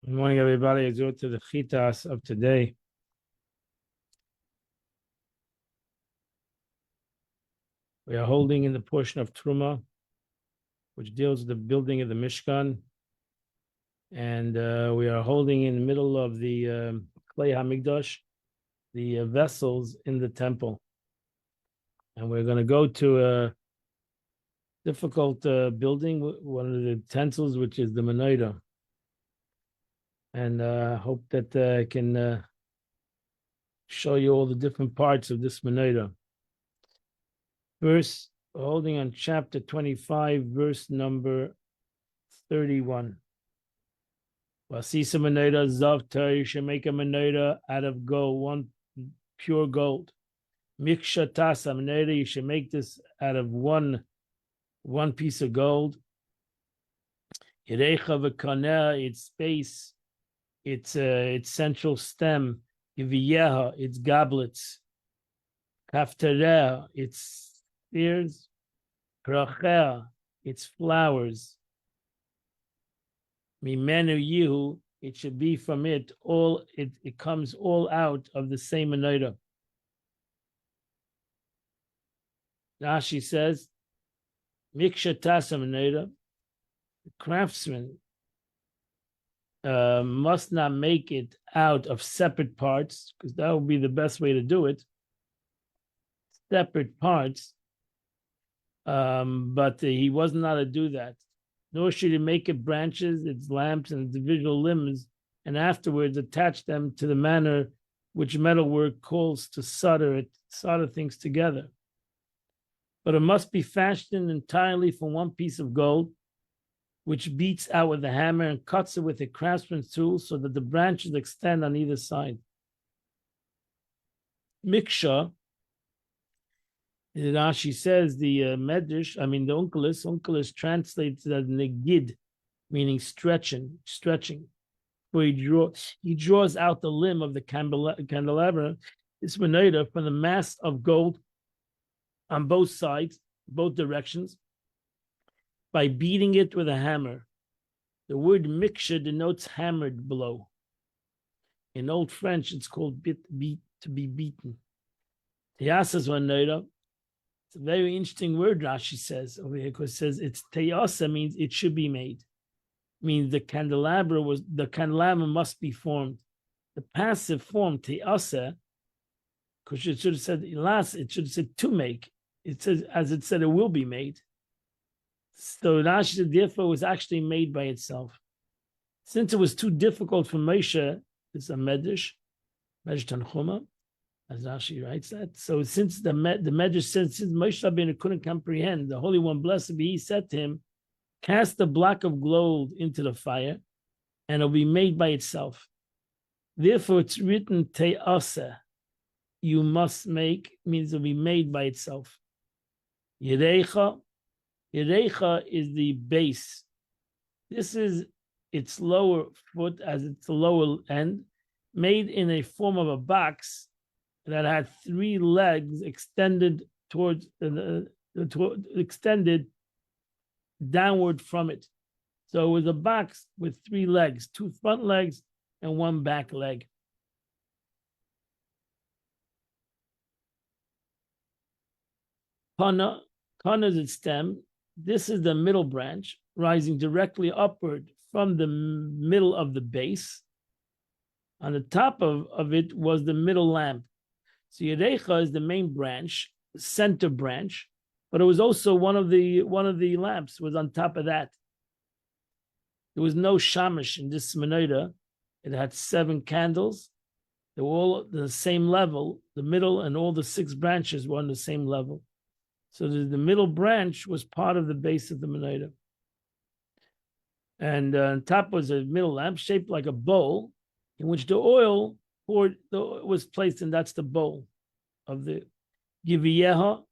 Good morning, everybody. Let's go to the Chitas of today. We are holding in the portion of Truma, which deals with the building of the Mishkan. And we are holding in the middle of the Klei HaMikdash, the vessels in the temple. And we're going to go to a difficult building, one of the utensils, which is the Menorah. And hope that I can show you all the different parts of this Menorah. Verse, holding on chapter 25, verse number 31. Vasisa Menorah Zavta, you should make a Menorah out of gold, one pure gold. Miksha Tasa Menorah, you should make this out of one piece of gold. Yerecha v'kaneh, its base, its central stem. Yiviyeha, its goblets. Kaftareh, its spears. Kracheh, its flowers. Mimenu Yihu, it should be from it all, it comes all out of the same Menorah. Rashi says, Miksha Tasa Menorah, the craftsman must not make it out of separate parts, because that would be the best way to do it. Separate parts, but he wasn't allowed to do that. Nor should he make it branches, its lamps, and its individual limbs, and afterwards attach them to the manner which metalwork calls to solder things together. But it must be fashioned entirely from one piece of gold, which beats out with a hammer and cuts it with a craftsman's tool so that the branches extend on either side. Miksha, Rashi says the Medrash, the Onkelos translates it as negid, meaning stretching. Where he draws out the limb of the candelabra, this Menorah, from the mass of gold on both sides, both directions, by beating it with a hammer. The word miksha denotes hammered blow. In Old French, it's called to be beaten. Teyasas Menorah. It's a very interesting word, Rashi says over here, because it says it's teyasa, means it should be made. It means the candelabra must be formed. The passive form, teyasa, because it should have said ilas, it should have said to make. It says, as it said, it will be made. So Rashi said, therefore, it was actually made by itself. Since it was too difficult for Moshe, it's a Medrash Tanchuma, as Rashi writes that. So since the Medrash said, since Moshe Rabbeinu couldn't comprehend, the Holy One, blessed be He, said to him, cast the block of gold into the fire, and it'll be made by itself. Therefore, it's written, Te'asa, you must make, means it'll be made by itself. Yerecha is the base. This is its lower foot, as its lower end, made in a form of a box that had three legs extended extended downward from it. So it was a box with three legs, two front legs and one back leg. Kana is its stem. This is the middle branch, rising directly upward from the middle of the base. On the top of it was the middle lamp. So Yerecha is the main branch, center branch, but it was also one of the lamps was on top of that. There was no shamash in this Menorah. It had 7 candles. They were all the same level. The middle and all the 6 branches were on the same level. So the middle branch was part of the base of the Menorah. And on top was a middle lamp shaped like a bowl in which the oil was placed, and that's the bowl of the Giviyeha.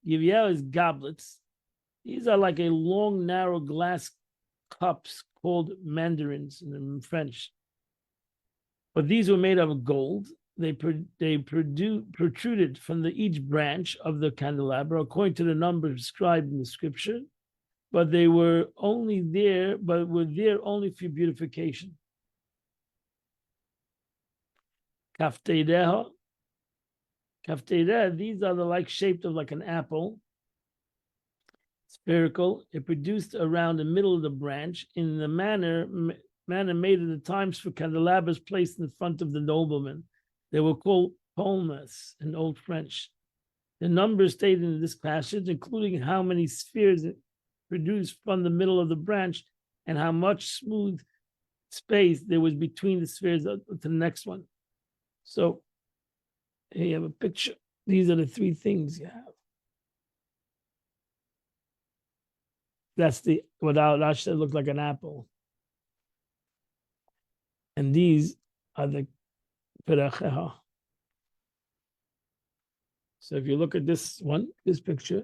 Giviyeha is goblets. These are like a long, narrow glass cups called mandarins in French. But these were made of gold. They protruded from each branch of the candelabra according to the number described in the scripture, but they were only there, only for beautification. Kafteideha. Kafteideha, these are the like shaped of like an apple. Spherical. It produced around the middle of the branch in the manner made at the times for candelabras placed in front of the nobleman. They were called palmes in Old French. The numbers stated in this passage, including how many spheres it produced from the middle of the branch and how much smooth space there was between the spheres to the next one. So here you have a picture. These are the three things you have. That's the without Rashi said looked like an apple. And these are the peracheha. So if you look at this one, this picture,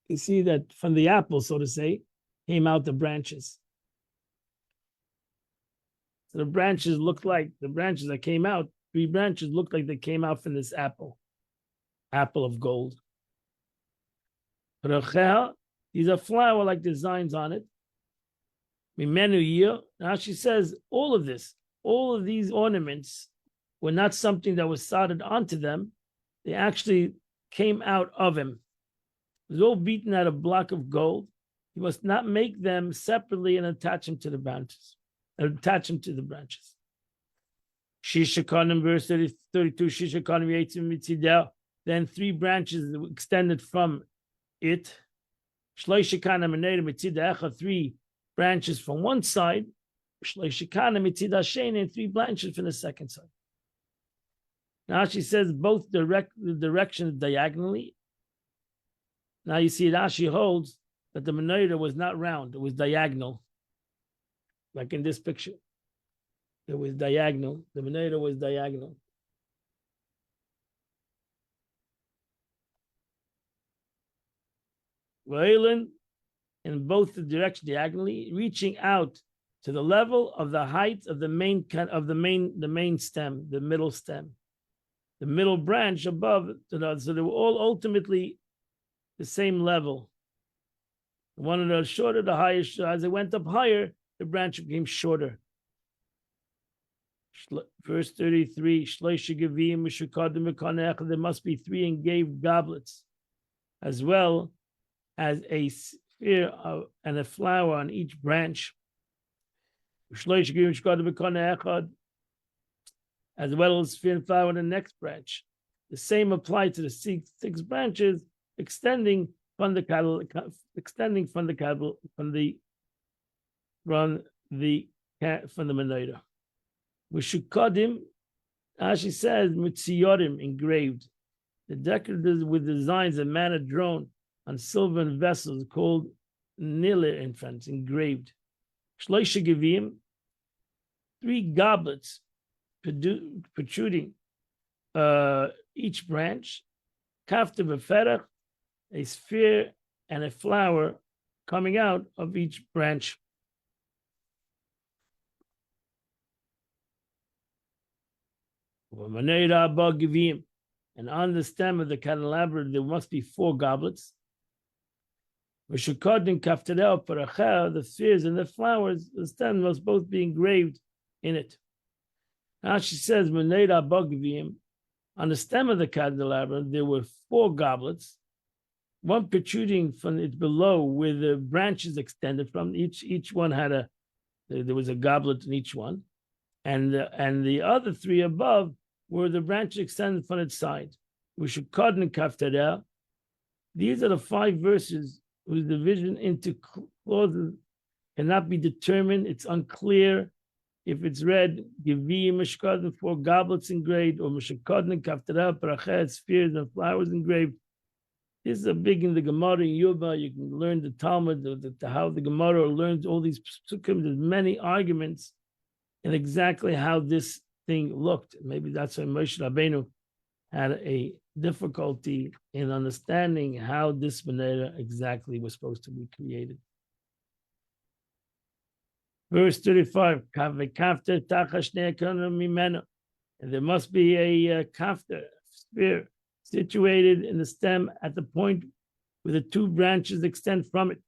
you see that from the apple, so to say, came out the branches. So the branches looked like the branches that came out, three branches looked like they came out from this apple of gold. Peracheha, these are flower-like designs on it. Now she says all of these ornaments were not something that was soldered onto them. They actually came out of him. It was all beaten out of a block of gold. You must not make them separately and attach them to the branches. Shishakanim, verse 32, Shishakanim Yitzim. Then three branches extended from it. Three branches from one side, and three branches from the second side. Now she says both the directions diagonally. Now you see Rashi holds that the menorah was not round, it was diagonal. Like in this picture. It was diagonal. The menorah was diagonal. Va'ilin, in both the directions diagonally, reaching out to the level of the height of the main stem, the middle stem, the middle branch above. So they were all ultimately the same level. One of the shorter, the higher. As it went up higher, the branch became shorter. Verse 33: there must be three engraved goblets, as well as a sphere and a flower on each branch. As well as sphere and flower on the next branch. The same applied to the six branches extending from the menorah. Mushukadim, as she says, mitziyorim, engraved. The decorators with designs of manna drawn on silver vessels called nile in French, engraved. Shloisha gevim, three goblets protruding each branch. Kafta b'ferach, a sphere and a flower coming out of each branch. And on the stem of the candelabra there must be four goblets. The spheres and the flowers, the stem must both be engraved in it. Now she says, on the stem of the candelabra there were four goblets, one protruding from it below where the branches extended from. Each one had there was a goblet in each one, and the other three above where the branch extended from its side. These are the 5 verses whose division into clauses cannot be determined. It's unclear if it's read Givim Meshkadim, 4 goblets engraved, or Meshkadim Kaftara Parachet, spheres and flowers engraved. This is a big in the Gemara in Yuba. You can learn the Talmud, how the Gemara learns all these psukim. There's many arguments and exactly how this thing looked. Maybe that's why Moshe Rabbeinu had a difficulty in understanding how this menorah exactly was supposed to be created. Verse 35, and there must be a kafter, sphere, situated in the stem at the point where the 2 branches extend from it.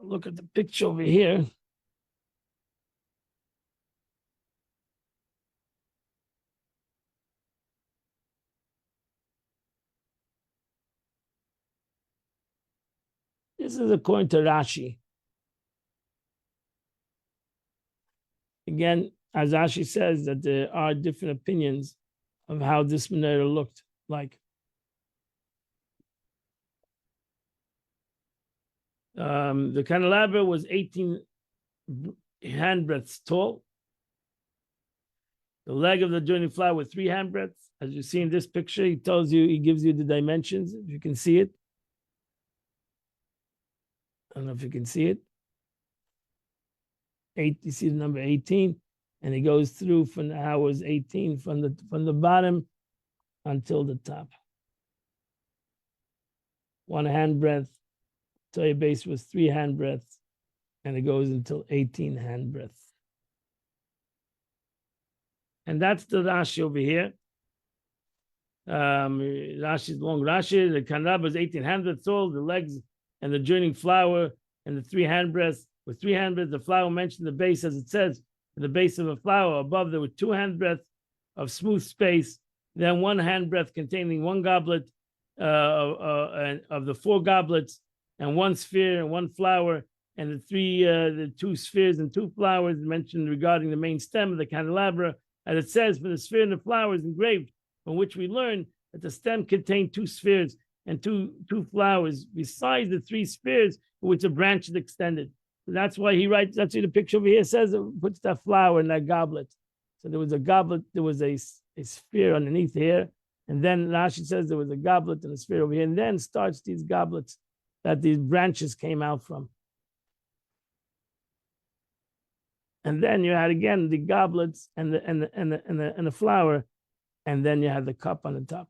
Look at the picture over here. This is according to Rashi. Again, as Rashi says, that there are different opinions of how this menorah looked like. The candelabra was 18 handbreadths tall. The leg of the joining flower was 3 handbreadths. As you see in this picture, he gives you the dimensions, if you can see it. I don't know if you can see it. You see the number 18, and it goes through from the hours 18 from the bottom until the top. 1 handbreadth. Toy base was 3 handbreadths, and it goes until 18 handbreadths. And that's the Rashi over here. Rashi's long Rashi. The candelabra is 18 handbreadths tall. The legs and the joining flower and the 3 handbreadths. With 3 handbreadths, the flower mentioned the base, as it says, at the base of a flower. Above, there were 2 handbreadths of smooth space. Then 1 handbreadth containing 1 goblet of the 4 goblets, and 1 sphere and 1 flower, and the 2 spheres and 2 flowers mentioned regarding the main stem of the candelabra. As it says, for the sphere and the flowers engraved, from which we learn that the stem contained 2 spheres and two flowers, besides the 3 spheres for which a branch is extended. So that's why he writes, that's what the picture over here says, it puts that flower in that goblet. So there was a goblet, there was a sphere underneath here, and then Rashi says there was a goblet and a sphere over here, and then starts these goblets that these branches came out from. And then you had again the goblets and the flower, and then you had the cup on the top.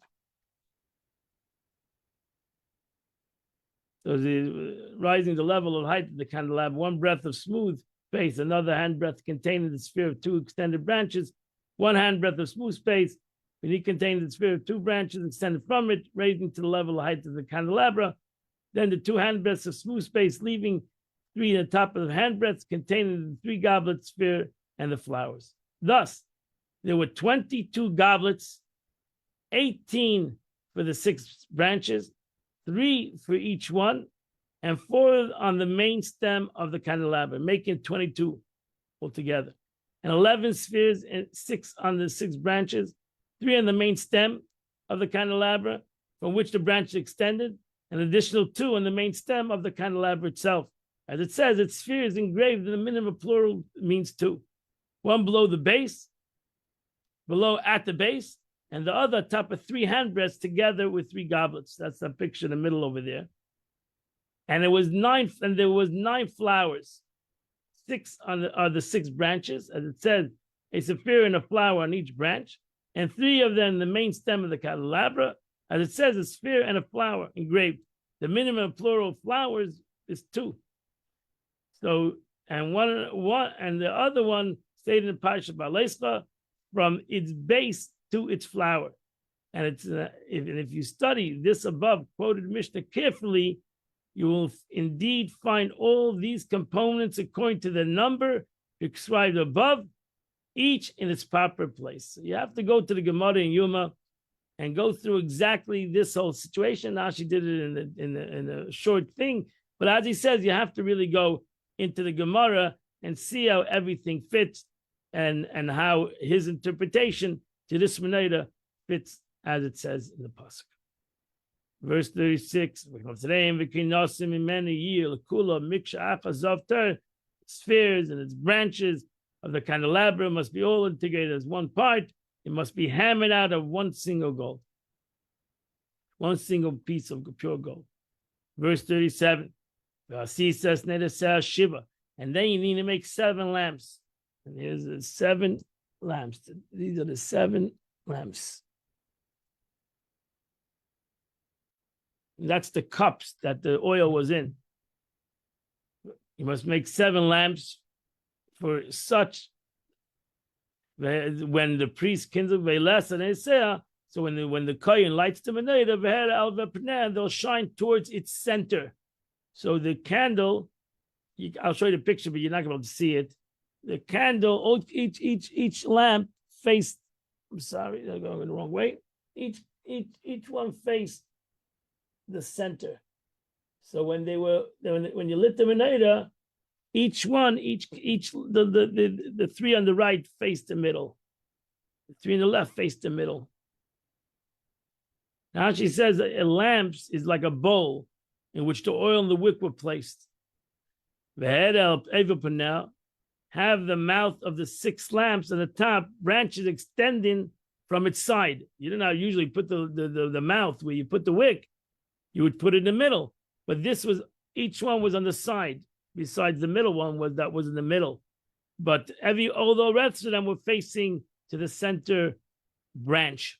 So rising the level of height of the candelabra, 1 breadth of smooth space, another handbreadth containing the sphere of 2 extended branches, 1 handbreadth of smooth space, beneath containing the sphere of 2 branches extended from it, raising to the level of height of the candelabra. Then the 2 handbreadths of smooth space, leaving 3 at the top of the handbreadths, containing the 3 goblets, sphere, and the flowers. Thus, there were 22 goblets, 18 for the 6 branches, 3 for each one, and 4 on the main stem of the candelabra, making 22 altogether. And 11 spheres and 6 on the 6 branches, 3 on the main stem of the candelabra, from which the branch extended, an additional 2 on the main stem of the candelabra itself. As it says, its sphere is engraved in the minimum plural means 2. 1 below the base, below at the base, and the other top of 3 handbreadths together with 3 goblets. That's the picture in the middle over there. And there was 9 flowers, 6 on the 6 branches, as it says, a sphere and a flower on each branch, and 3 of them the main stem of the candelabra, as it says, a sphere and a flower engraved. The minimum plural of flowers is 2. So, and one and the other one stayed in the Parsha Balescha from its base to its flower. And it's if you study this above quoted Mishnah carefully, you will indeed find all these components according to the number described above, each in its proper place. So you have to go to the Gemara in Yuma and go through exactly this whole situation. Rashi did it in a short thing, but as he says, you have to really go into the Gemara and see how everything fits and how his interpretation to this menorah fits as it says in the pasuk. Verse 36, spheres and its branches of the candelabra must be all integrated as one part. It must be hammered out of one single gold, one single piece of pure gold. Verse 37, Shiva, and then you need to make 7 lamps. And here's the 7 lamps. These are the 7 lamps. And that's the cups that the oil was in. You must make 7 lamps for such. When the priest kindles ve'les and Isaiah, so when the kohen lights the menorah, they'll shine towards its center. So the candle, I'll show you the picture, but you're not going to be able to see it. The candle, each lamp faced. I'm sorry, I'm going the wrong way. Each one faced the center. So when you lit the menorah, the three on the right faced the middle, the three on the left faced the middle. Now she says a lamp is like a bowl in which the oil and the wick were placed. The head now have the mouth of the 6 lamps at the top, branches extending from its side. You don't know, usually put the mouth where you put the wick, you would put it in the middle. But each one was on the side, besides the middle one was in the middle. But although the rest of them were facing to the center branch.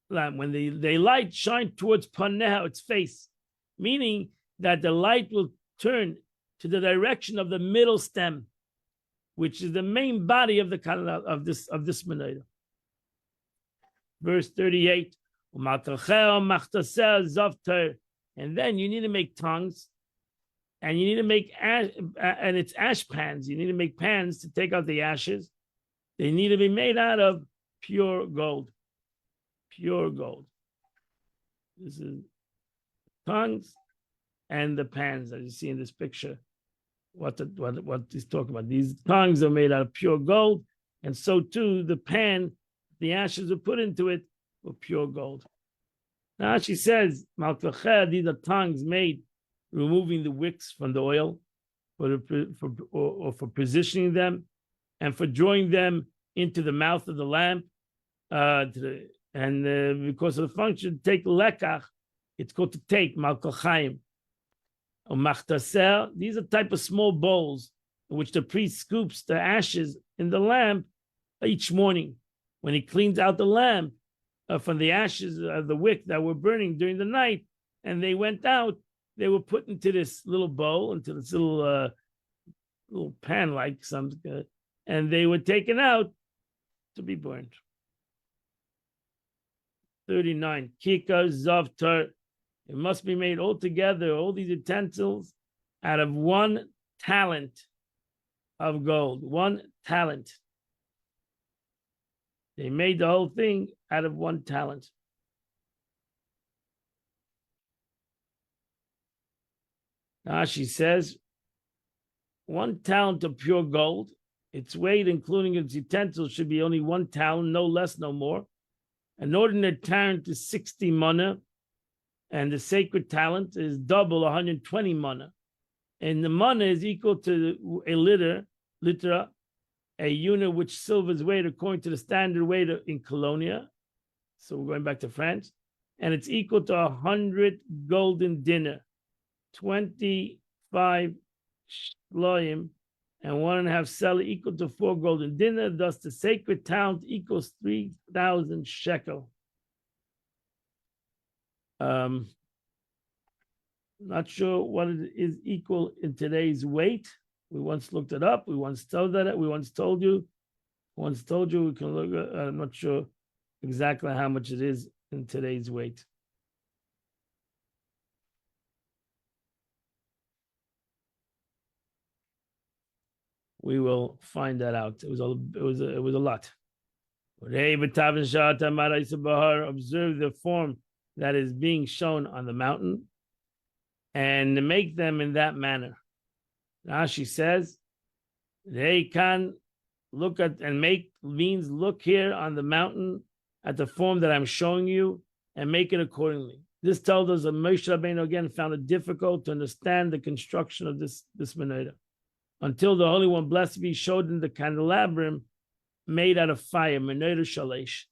When the light shine towards Paneha, its face, meaning that the light will turn to the direction of the middle stem, which is the main body of this menorah. Verse 38. And then you need to make tongues, and you need to make and it's ash pans. You need to make pans to take out the ashes. They need to be made out of pure gold. Pure gold. This is tongues and the pans that you see in this picture. What he's talking about. These tongues are made out of pure gold, and so too the pan, the ashes are put into it were pure gold. Now she says, Malkacheh, these are tongues made, removing the wicks from the oil, for positioning them, and for drawing them into the mouth of the lamp, because of the function, take lekach, it's called to take, malkochaim. Or machtaser, these are type of small bowls in which the priest scoops the ashes in the lamp each morning. When he cleans out the lamp from the ashes of the wick that were burning during the night, and they went out, they were put into this little bowl, into this little pan like something, and they were taken out to be burned. 39. Kikar zavtar. It must be made all together, all these utensils, out of 1 talent of gold. 1 talent. They made the whole thing out of 1 talent. Now she says, 1 talent of pure gold. Its weight, including its utensils, should be only 1 talent, no less, no more. An ordinary talent is 60 mana, and the sacred talent is double 120 mana. And the mana is equal to a litra, a unit which silver's weight according to the standard weight in Colonia. So we're going back to France. And it's equal to 100 golden dinar, 25 shloim, and 1.5 sela equal to 4 golden dinar. Thus the sacred talent equals 3,000 shekel. Not sure what it is equal in today's weight. We once looked it up. We once told you. We can look. I'm not sure exactly how much it is in today's weight. We will find that out. It was a lot. Observe the form that is being shown on the mountain, and make them in that manner. Now she says, they can look at and make means look here on the mountain at the form that I'm showing you and make it accordingly. This tells us that Moshe Rabbeinu again found it difficult to understand the construction of this menorah until the Holy One, blessed be, showed him the candelabrum made out of fire, menorah shalesh.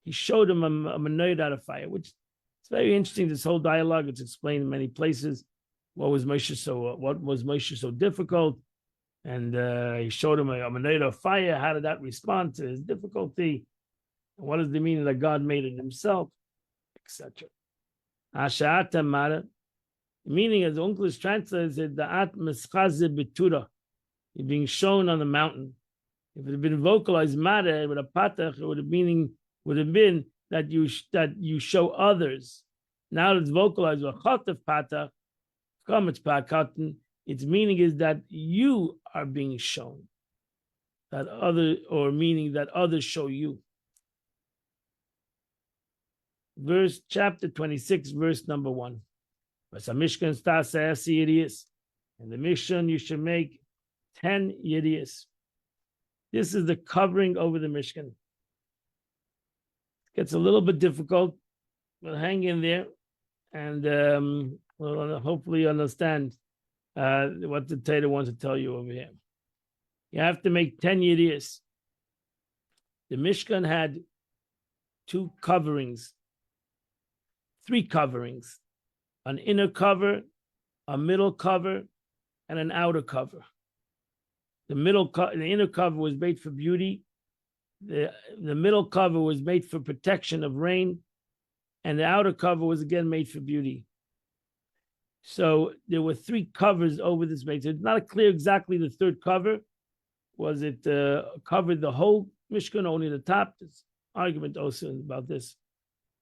He showed him a menorah out of fire, which it's very interesting. This whole dialogue, it's explained in many places. What was Moshe so difficult? And he showed him a menorah of fire. How did that respond to his difficulty? And what is the meaning that God made it himself, etc. Asha'ata mara. The meaning, as the English translates it, the at meschaze betura, being shown on the mountain. If it had been vocalized mara with a patach, it would have been that you show others. Now that it's vocalized with chotav patach, its meaning is that you are being shown. Meaning that others show you. Chapter 26, verse number 1. But a Mishkan Stasa Yediyas. And the Mishkan, you should make 10 Yediyas. This is the covering over the Mishkan. Gets a little bit difficult, but hang in there, and we'll hopefully understand what the Torah wants to tell you over here. You have to make 10 Yediyas. The Mishkan had 2 coverings, 3 coverings, an inner cover, a middle cover, and an outer cover. The inner cover was made for beauty. The middle cover was made for protection of rain, and the outer cover was again made for beauty. So there were 3 covers over this Mishkan. It's not clear exactly the third cover. Was it covered the whole Mishkan, only the top? There's argument also about this.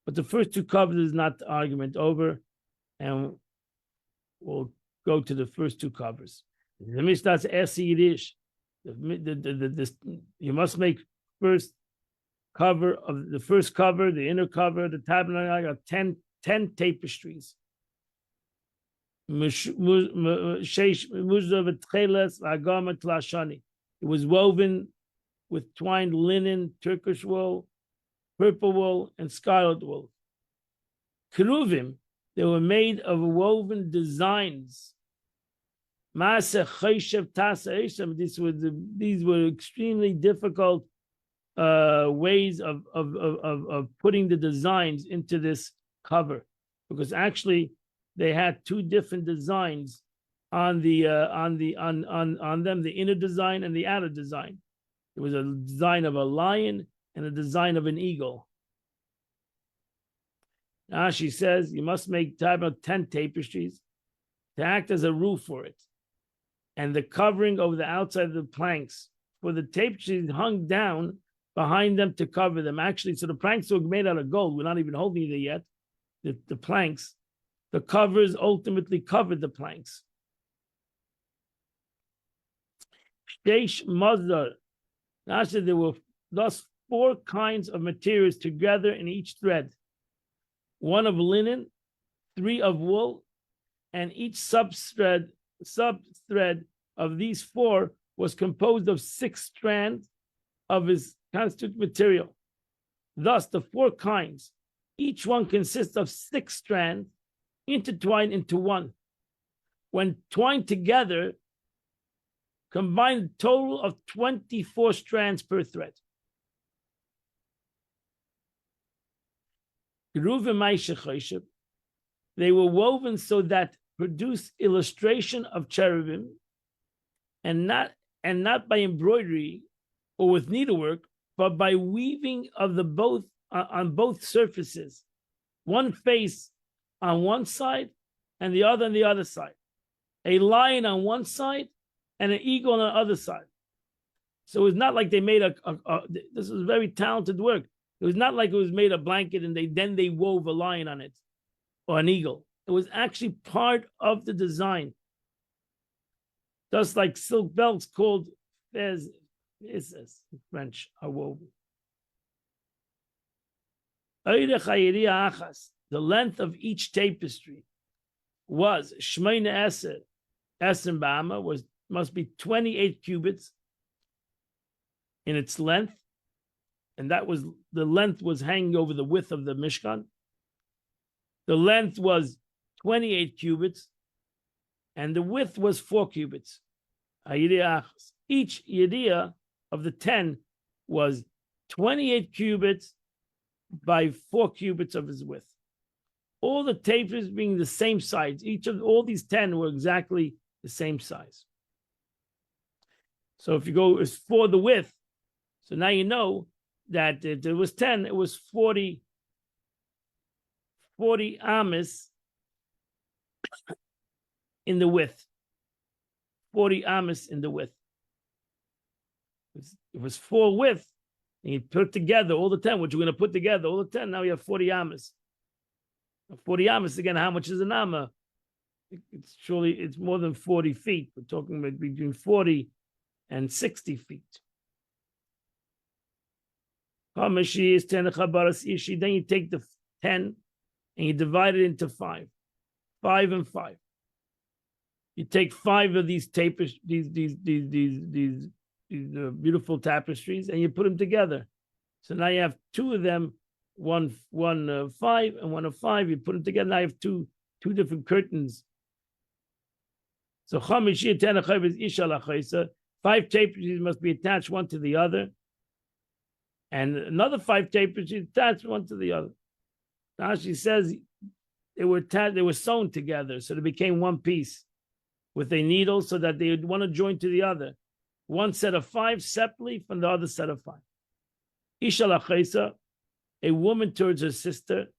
But the first 2 covers is not the argument over, and we'll go to the first 2 covers. The Mishnah's Esi Yiddish. You must make first cover of the first cover, the inner cover, the tabernacle, 10 tapestries. It was woven with twined linen, Turkish wool, purple wool, and scarlet wool. Keruvim, they were made of woven designs. These were extremely difficult ways of putting the designs into this cover, because actually they had 2 different designs on them, the inner design and the outer design. There was a design of a lion and a design of an eagle. Now she says you must make 10 tapestries to act as a roof for it, and the covering over the outside of the planks for the tapestries hung down behind them to cover them. Actually, so the planks were made out of gold. We're not even holding it yet. The planks, the covers ultimately covered the planks. Sheish Mazdar. Now there were thus 4 kinds of materials together in each thread. 1 of linen, 3 of wool, and each sub-thread of these 4 was composed of 6 strands of his constituent material. Thus, the 4 kinds, each one consists of 6 strands intertwined into one. When twined together, combined a total of 24 strands per thread. They were woven so that produce illustration of cherubim, and not by embroidery or with needlework, but by weaving of the both on both surfaces, one face on one side and the other on the other side, a lion on one side and an eagle on the other side. So it's not like they made this was very talented work. It was not like it was made a blanket and they wove a lion on it or an eagle. It was actually part of the design. Just like silk belts called fez, in French, are woven. The length of each tapestry was Shmeina Eser Ba'ama, must be 28 cubits in its length, and the length was hanging over the width of the Mishkan. The length was 28 cubits, and the width was 4 cubits. Each yediyah of the 10 was 28 cubits by 4 cubits of his width. All the tapers being the same size. All these 10 were exactly the same size. So if you go for the width, so now you know that if there was 10, it was 40 amas in the width. 40 amas in the width. It was 4 width, and you put together all the 10, which we're going to put together, all the 10, now you have 40 amas. 40 amas, again, how much is an amma? It's more than 40 feet. We're talking about between 40 and 60 feet. Then you take the 10 and you divide it into 5. 5 and 5. You take 5 of these tapestries, these beautiful tapestries, and you put them together. So now you have 2 of them, one 5 and one of 5. You put them together. Now you have two different curtains. So 5 tapestries must be attached one to the other, and another 5 tapestries attached one to the other. Now she says they were sewn together, so they became one piece with a needle, so that they would want to join to the other. One set of 5 separately from the other set of 5. Isha l'chaisa, a woman towards her sister.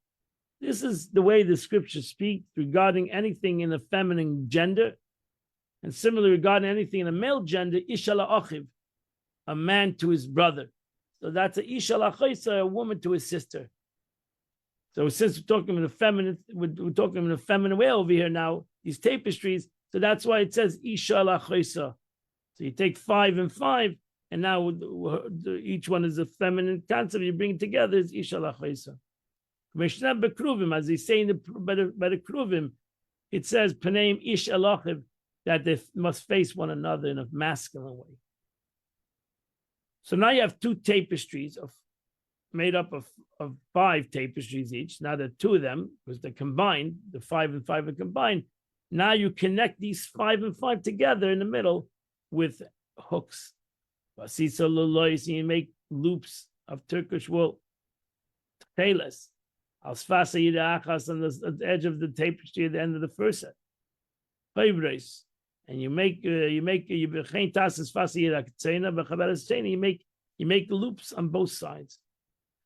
This is the way the scriptures speak regarding anything in the feminine gender, and similarly regarding anything in the male gender. Isha la'achiv, a man to his brother. So that's a isha l'chaisa, a woman to his sister. So since we're talking in a feminine, we're talking in a feminine way over here now. These tapestries. So that's why it says isha l'chaisa. So you take 5 and 5, and now each one is a feminine concept. You bring it together, it's isha l'chaisa. Mishnah bekruvim, as they say by the kruvim, it says paneim ish elachiv, that they must face one another in a masculine way. So now you have 2 tapestries made up of 5 tapestries each. Now there are 2 of them because they're combined. The 5 and 5 are combined. Now you connect these 5 and 5 together in the middle with hooks. So you make loops of Turkish wool. Teles. On the edge of the tapestry at the end of the first set. And you make the loops on both sides.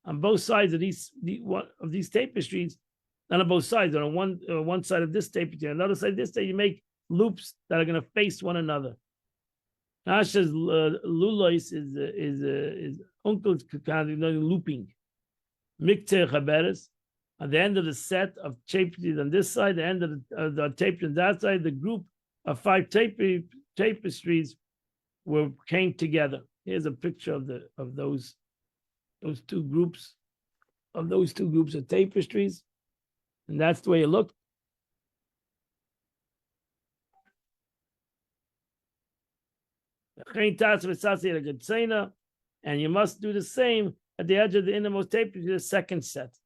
On both sides of these tapestries, not on both sides, on one side of this tapestry, on another side of this tapestry, you make loops that are going to face one another. Nasha's lulois is uncle's looping. Mikter chaberes. At the end of the set of tapestries on this side, the end of the tapestry on that side, the group of 5 tapestries came together. Here's a picture of those 2 groups of tapestries, and that's the way it looked. And you must do the same at the edge of the innermost tapestry, the second set.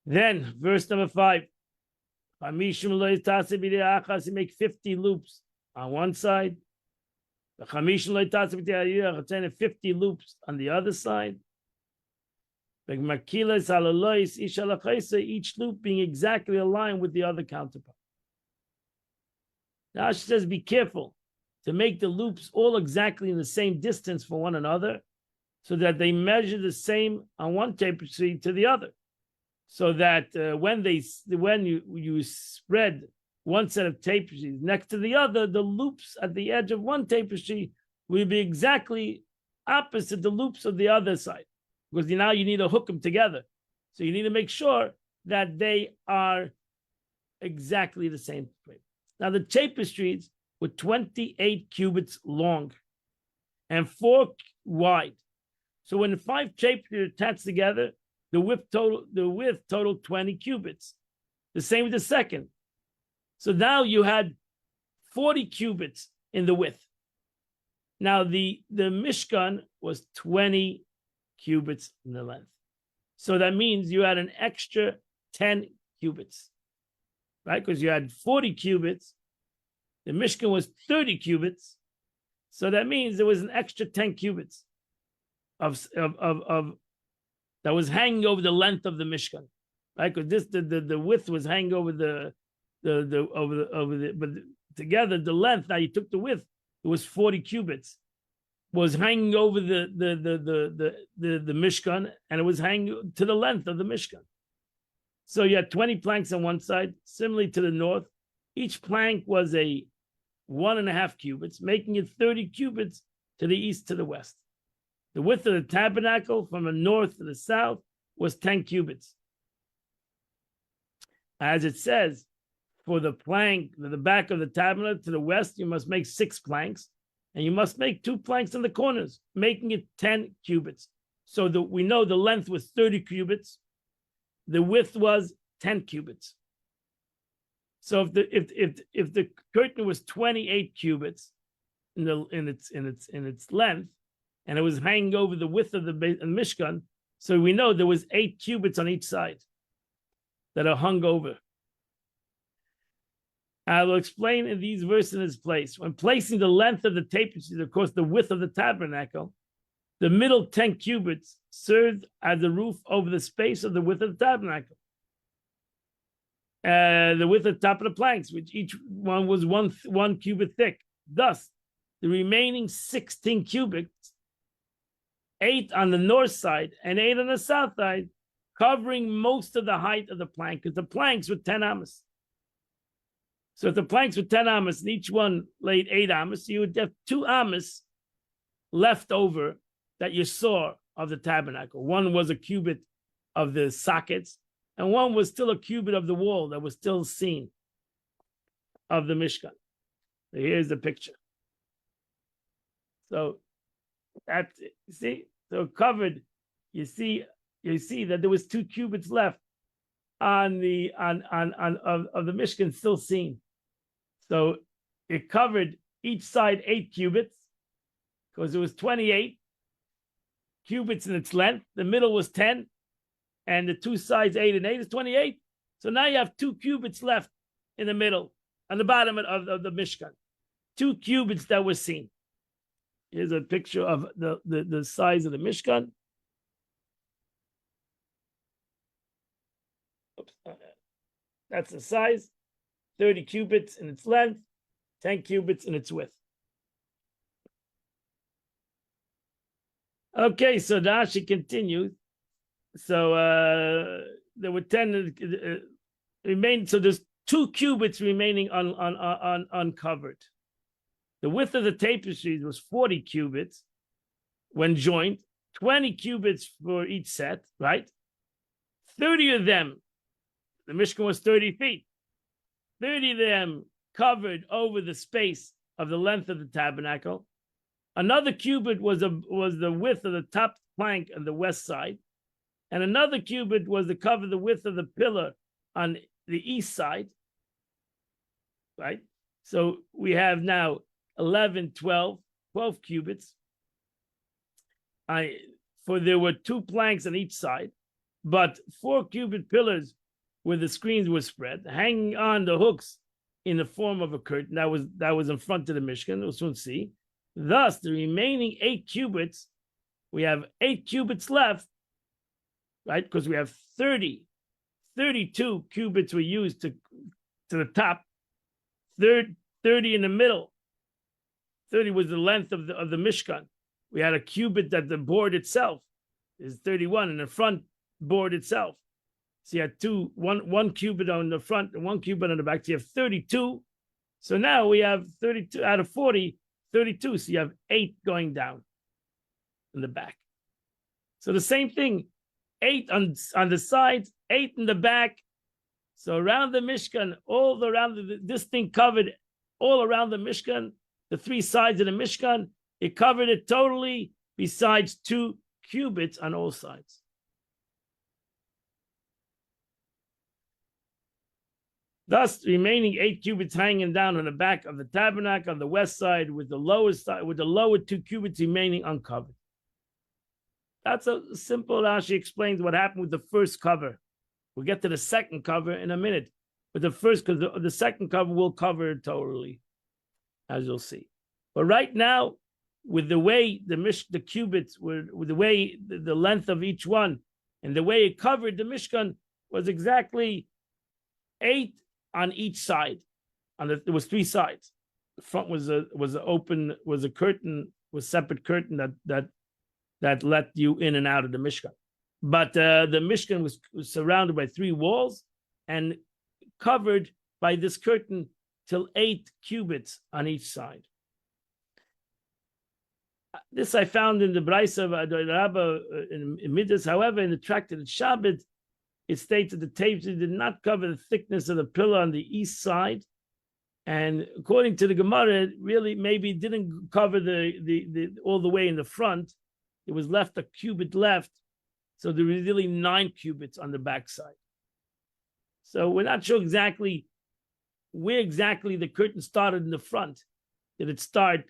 Then, verse number 5. You make 50 loops on one side. 50 loops on the other side. Each loop being exactly aligned with the other counterpart. Now she says, be careful to make the loops all exactly in the same distance from one another, so that they measure the same on one tapestry to the other. So that when you spread one set of tapestries next to the other, the loops at the edge of one tapestry will be exactly opposite the loops of the other side, because now you need to hook them together. So you need to make sure that they are exactly the same way. Now the tapestries were 28 cubits long and 4 wide. So when the 5 tapestries are attached together, the width totaled 20 cubits. The same with the second. So now you had 40 cubits in the width. Now the Mishkan was 20 cubits in the length. So that means you had an extra 10 cubits, right? Because you had 40 cubits. The Mishkan was 30 cubits. So that means there was an extra 10 cubits of that was hanging over the length of the Mishkan, right? Because the width was hanging over but together the length. Now you took the width; it was 40 cubits, was hanging over the Mishkan, and it was hanging to the length of the Mishkan. So you had 20 planks on one side, similarly to the north. Each plank was a 1.5 cubits, making it 30 cubits to the east to the west. The width of the tabernacle from the north to the south was 10 cubits. As it says, for the plank, the back of the tabernacle to the west, you must make 6 planks, and you must make 2 planks in the corners, making it 10 cubits. So we know the length was 30 cubits. The width was 10 cubits. So if the curtain was 28 cubits in its length, and it was hanging over the width of the Mishkan, so we know there was 8 cubits on each side that are hung over. I will explain in these verses in its place. When placing the length of the tapestries, of course, the width of the tabernacle, the middle 10 cubits served as the roof over the space of the width of the tabernacle. The width of the top of the planks, which each one was one cubit thick. Thus, the remaining 16 cubits, 8 on the north side and 8 on the south side, covering most of the height of the plank, because the planks were 10 amos. So if the planks were 10 amos and each one laid 8 amos, you would have 2 amos left over that you saw of the tabernacle. One was a cubit of the sockets, and one was still a cubit of the wall that was still seen of the Mishkan. So here's the picture. So that, you see, so covered, you see that there was 2 cubits left on the of the Mishkan still seen. So it covered each side 8 cubits, because it was 28 cubits in its length. The middle was 10, and the 2 sides 8 and 8 is 28. So now you have 2 cubits left in the middle, on the bottom of the Mishkan. 2 cubits that were seen. Here's a picture of the size of the Mishkan. Oops. That's the size. 30 cubits in its length, 10 cubits in its width. Okay, so the Rashi continues. So there were 10 remained. So there's 2 cubits remaining uncovered. The width of the tapestries was 40 cubits when joined, 20 cubits for each set, right? 30 of them, the Mishkan was 30 feet. 30 of them covered over the space of the length of the tabernacle. Another cubit was the width of the top plank on the west side. And another cubit was to cover the width of the pillar on the east side. Right? So we have now 11, 12 cubits. For there were 2 planks on each side, but 4 cubit pillars where the screens were spread, hanging on the hooks in the form of a curtain that was in front of the Mishkan. We'll soon see. Thus, the remaining 8 cubits, we have 8 cubits left, right? Because we have 32 cubits were used to the top, 30 in the middle. 30 was the length of the Mishkan. We had a cubit that the board itself is 31 in the front board itself. So you had one cubit on the front and 1 cubit on the back. So you have 32. So now we have 32 out of 40, 32. So you have 8 going down in the back. So the same thing, 8 on the sides, 8 in the back. So around the Mishkan, this thing covered all around the Mishkan, the 3 sides of the Mishkan. It covered it totally, besides 2 cubits on all sides. Thus, the remaining 8 cubits hanging down on the back of the tabernacle on the west side, with the lower 2 cubits remaining uncovered. That's a simple. Rashi explains what happened with the first cover. We'll get to the second cover in a minute, but the first, because the second cover will cover it totally, as you'll see. But right now, with the way the cubits were, with the way the length of each one, and the way it covered the Mishkan was exactly 8 on each side. There was 3 sides. The front was a curtain, was separate curtain that let you in and out of the Mishkan. But the Mishkan was surrounded by 3 walls and covered by this curtain till 8 cubits on each side. This I found in the Braisa of the Rabbah in Midas. However, in the Tractate of Shabbat, it states that the tapestry did not cover the thickness of the pillar on the east side, and according to the Gemara, it really maybe didn't cover the all the way in the front. It was left a cubit left, so there was really 9 cubits on the back side. So we're not sure exactly where exactly the curtain started in the front. Did it start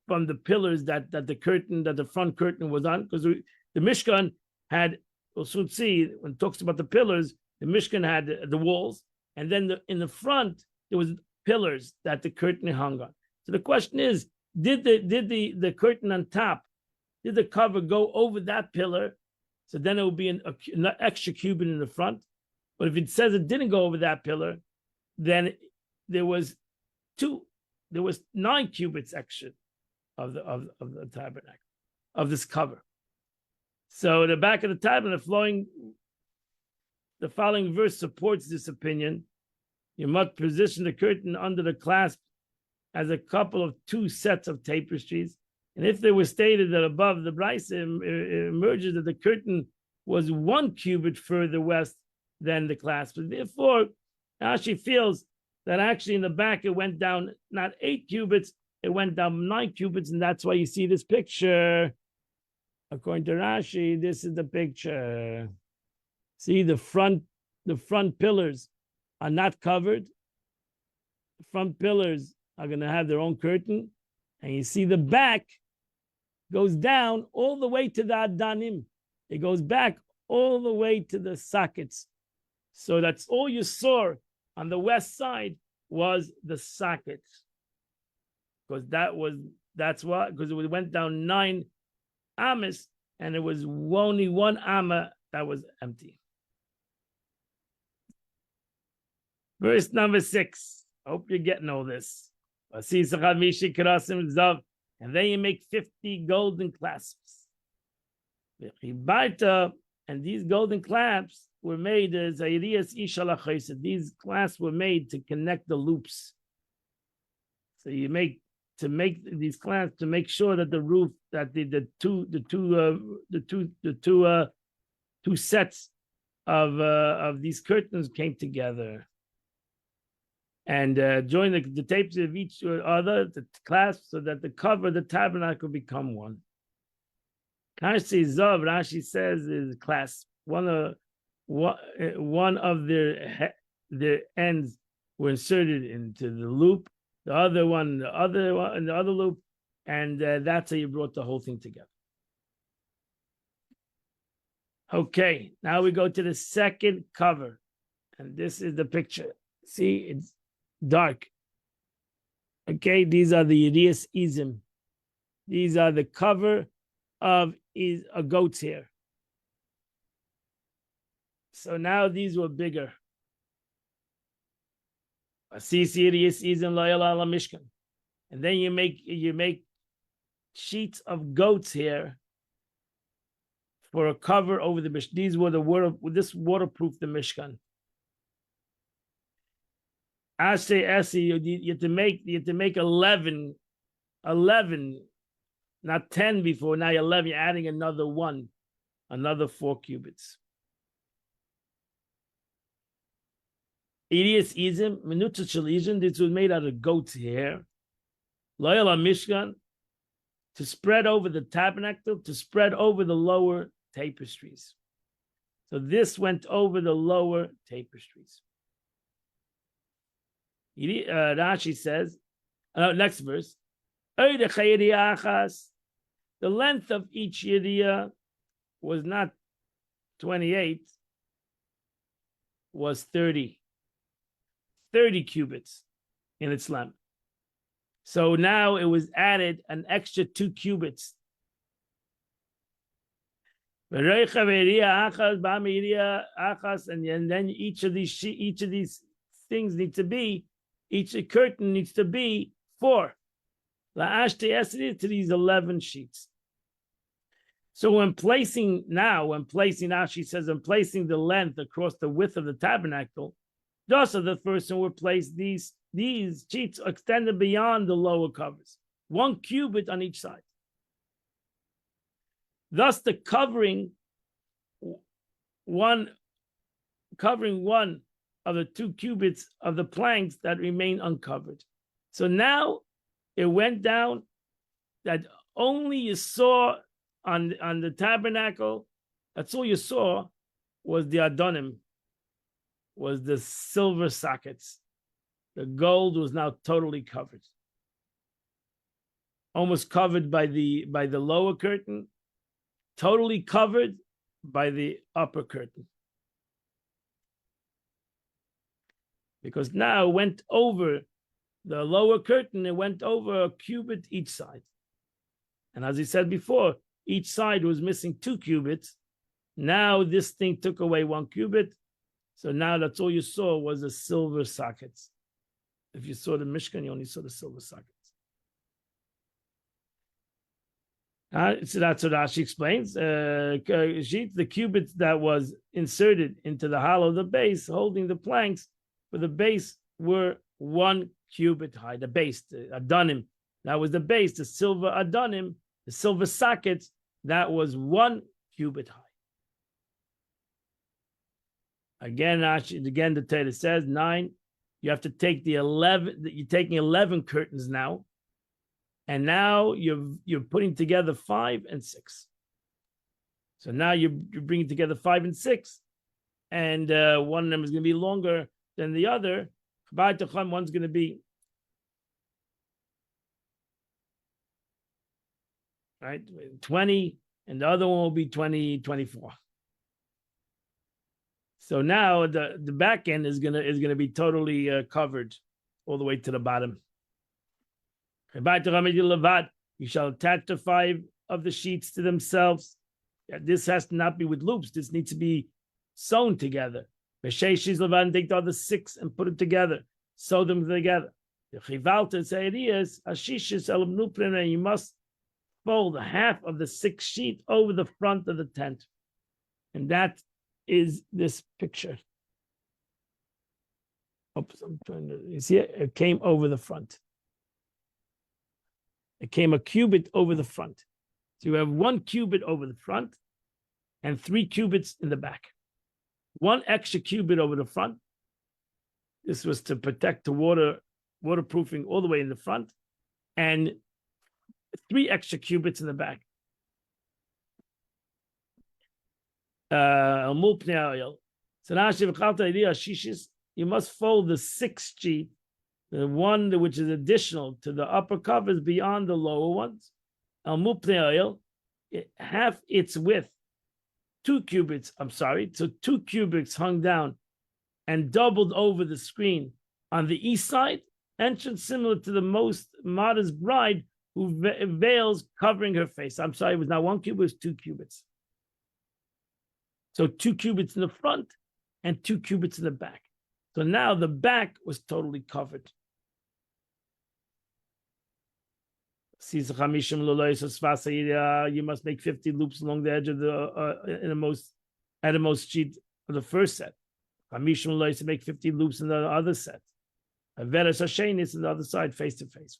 from the pillars that the front curtain was on? Because the Mishkan had, we'll soon see when it talks about the pillars, the Mishkan had the walls, and then in the front there was pillars that the curtain hung on. So the question is, did the curtain on top, did the cover go over that pillar? So then it would be an extra cubit in the front. But if it says it didn't go over that pillar, then there was 9 cubits extra of the tabernacle, of this cover. So the back of the tabernacle, the following verse supports this opinion. You must position the curtain under the clasp as a couple of 2 sets of tapestries. And if they were stated that above the Braisa, it emerges that the curtain was 1 cubit further west than the clasp. So therefore, Rashi feels that actually in the back it went down not 8 cubits, it went down 9 cubits, and that's why you see this picture. According to Rashi, this is the picture. See, the front pillars are not covered. The front pillars are going to have their own curtain, and you see the back goes down all the way to the Adanim. It goes back all the way to the sockets. So that's all you saw on the west side was the sockets. Because because it went down 9 amas, and it was only 1 amma that was empty. Verse number 6. Hope you're getting all this. And then you make 50 golden clasps. And these golden clasps were made as these clasps were made to connect the loops. So you make these clasps to make sure that the roof, that the two sets of these curtains came together. And join the tapes of each other, the clasp, so that the cover of the tabernacle become one. Rashi says is clasp. One of their ends were inserted into the loop. The other one, in the other loop, and that's how you brought the whole thing together. Okay, now we go to the second cover, and this is the picture. See, it's dark. Okay, these are the Yerias Izim. These are the cover of a goat's hair. So now these were bigger. And then you make sheets of goat's hair for a cover over the Mishkan. These were this waterproof the Mishkan. You have to make 11, not 10 before, now 11, you're adding another 4 cubits. Irias Izim, Minuta Shalizim, this was made out of goat's hair. Loyal Mishkan, to spread over the tabernacle, to spread over the lower tapestries. So this went over the lower tapestries. Rashi says, next verse, the length of each yediyah was not 28, was 30 cubits in its length. So now it was added an extra 2 cubits. And then each of these things need to be, each curtain needs to be 4. To these 11 sheets. So when placing, she says, when placing the length across the width of the tabernacle, just as the first one would place these sheets extended beyond the lower covers, 1 cubit on each side. Thus, the covering one of the 2 cubits of the planks that remain uncovered. So now it went down that only you saw on the tabernacle, that's all you saw was the Adonim, was the silver sockets. The gold was now totally covered, almost covered by the lower curtain, totally covered by the upper curtain. Because now it went over the lower curtain, it went over a cubit each side. And as he said before, each side was missing 2 cubits. Now this thing took away 1 cubit. So now that's all you saw was the silver sockets. If you saw the Mishkan, you only saw the silver sockets. So that's what Rashi explains. The cubit that was inserted into the hollow of the base, holding the planks for the base, were 1 cubit high. The base, the Adonim, that was the base. The silver Adonim, the silver sockets, that was 1 cubit high. Again, the Torah says 9. You have to take the 11. You're taking 11 curtains now, and now you're putting together 5 and 6. So now you're bringing together 5 and 6, and one of them is going to be longer than the other. One's going to be right 20, and the other one will be 24. So now the back end is gonna be totally covered all the way to the bottom. You shall attach the 5 of the sheets to themselves. This has to not be with loops. This needs to be sewn together. Take the other 6 and put them together. Sew them together. The chivalta is and you must fold half of the 6th sheet over the front of the tent, and that is this picture. Oops, I'm trying to, you see it? It came over the front. It came a cubit over the front. So you have 1 cubit over the front and 3 cubits in the back. 1 extra cubit over the front. This was to protect the waterproofing all the way in the front, and 3 extra cubits in the back. So now you must fold the 6th sheet, the one which is additional to the upper covers beyond the lower ones. Half its width, 2 cubits, so 2 cubits hung down and doubled over the screen on the east side, entrance similar to the most modest bride who veils covering her face. It was not 1 cubit, it was 2 cubits. So 2 cubits in the front and 2 cubits in the back. So now the back was totally covered. You must make 50 loops along the edge of the outermost sheet of the first set. To make 50 loops in the other set. Veres Hashenis on the other side, face to face.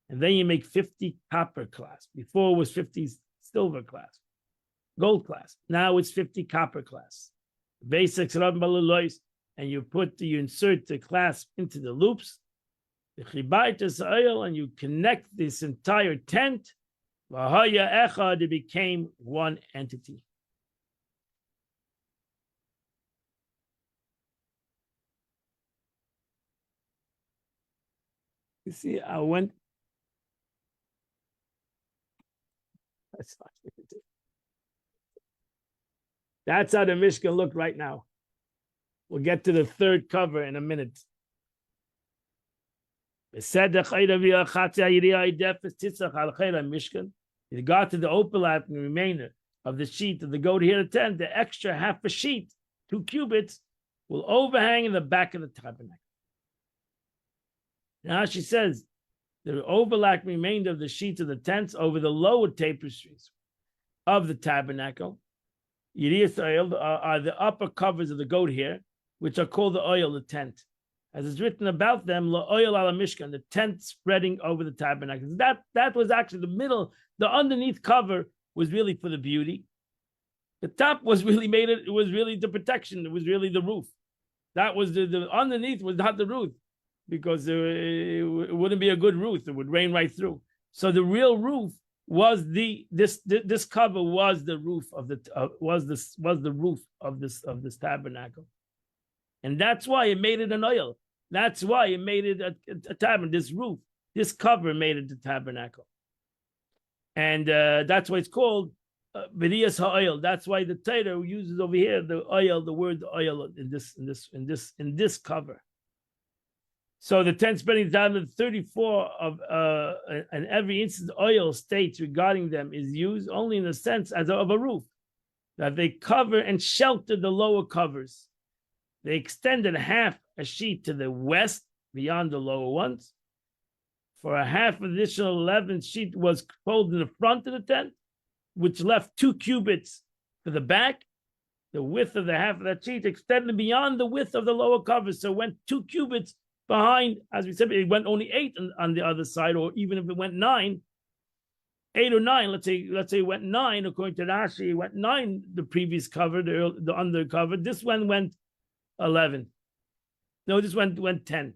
And then you make 50 copper clasps. Before it was 50 silver clasps. Gold class. Now it's 50 copper class. Basics and you insert the clasp into the loops. And you connect this entire tent. It became 1 entity. You see, I went. That's not what to do. That's how the Mishkan looked right now. We'll get to the 3rd cover in a minute. Mishkan. In regard to the overlapping remainder of the sheet of the goat here to 10, the extra half a sheet, 2 cubits, will overhang in the back of the tabernacle. Now she says the overlapping remainder of the sheets of the tents over the lower tapestries of the tabernacle are the upper covers of the goat hair, which are called the oil, the tent. As is written about them, la oil ala mishkan, the tent spreading over the tabernacle. That was actually the middle. The underneath cover was really for the beauty. The top was really it was really the protection. It was really the roof. That was the underneath was not the roof, because it wouldn't be a good roof. It would rain right through. So the real roof was this cover was the roof of the roof of this tabernacle. And that's why it made it an oil. That's why it made it a tabernacle. This roof, this cover made it a tabernacle. And that's why it's called B'riyas ha'oil. That's why the Torah uses over here the oil, the word oil in this cover. So the 10 spreading down to 34 of and every instance oil states regarding them is used only in the sense as of a roof, that they cover and shelter the lower covers. They extended half a sheet to the west beyond the lower ones. For a half additional 11 sheet was folded in the front of the tent, which left 2 cubits for the back. The width of the half of that sheet extended beyond the width of the lower covers, so it went 2 cubits behind. As we said, it went only 8 on the other side, or even if it went 9, 8 or 9. Let's say it went 9 according to Rashi. It went 9 the previous cover, the undercover. This one went 11. No, this one went 10.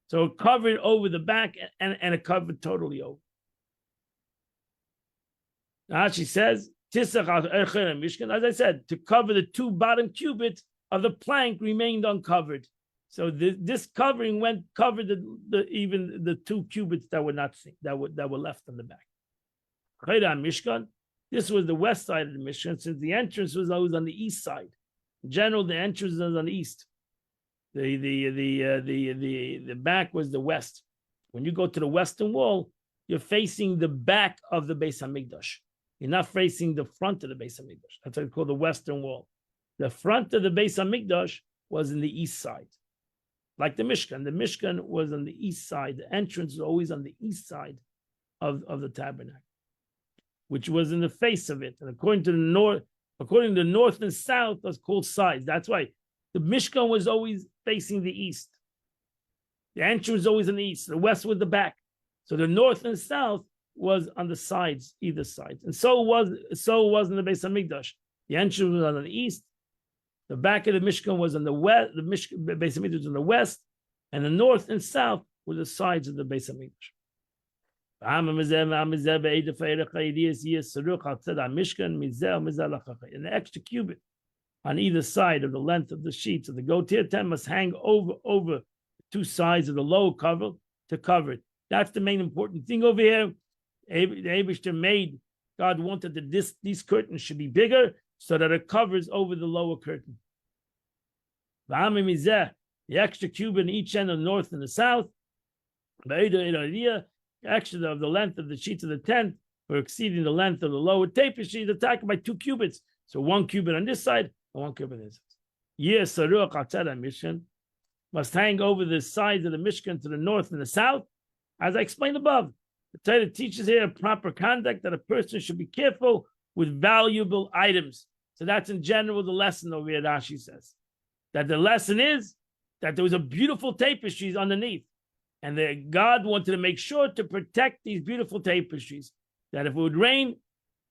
So it covered over the back and it covered totally over. Rashi says, as I said, to cover the 2 bottom cubits of the plank remained uncovered. So this covering covered even the 2 cubits that were not seen, that were left on the back. Mishkan. This was the west side of the Mishkan, since the entrance was always on the east side. In general, the entrance was on the east. The back was the west. When you go to the western wall, you're facing the back of the Beis Hamikdash. You're not facing the front of the Beis Hamikdash. That's what it's called, the western wall. The front of the Beis Hamikdash was in the east side, like the Mishkan. The Mishkan was on the east side. The entrance was always on the east side of the tabernacle, which was in the face of it. And according to the north and south, that's called sides. That's why the Mishkan was always facing the east. The entrance was always in the east. The west was the back. So the north and south was on the sides, either side. And so it was in the Beis Hamikdash. The entrance was on the east. The back of the Mishkan was on the west. The Beis Hamikdash was on the west, and the north and south were the sides of the Beis Hamikdash. And the extra cubit on either side of the length of the sheets of the goat hair tent must hang over 2 sides of the lower cover to cover it. That's the main important thing over here. The Eibishter made, God wanted that these curtains should be bigger so that it covers over the lower curtain. The extra cubit in each end of the north and the south, actually of the length of the sheets of the tent were exceeding the length of the lower tapestry, attacked by 2 cubits. So 1 cubit on this side and 1 cubit on this side. Yes, Mishkan must hang over the sides of the Mishkan to the north and the south. As I explained above, the Torah teaches here proper conduct, that a person should be careful with valuable items. So that's in general the lesson over here, Rashi says. That the lesson is that there was a beautiful tapestries underneath. And that God wanted to make sure to protect these beautiful tapestries. That if it would rain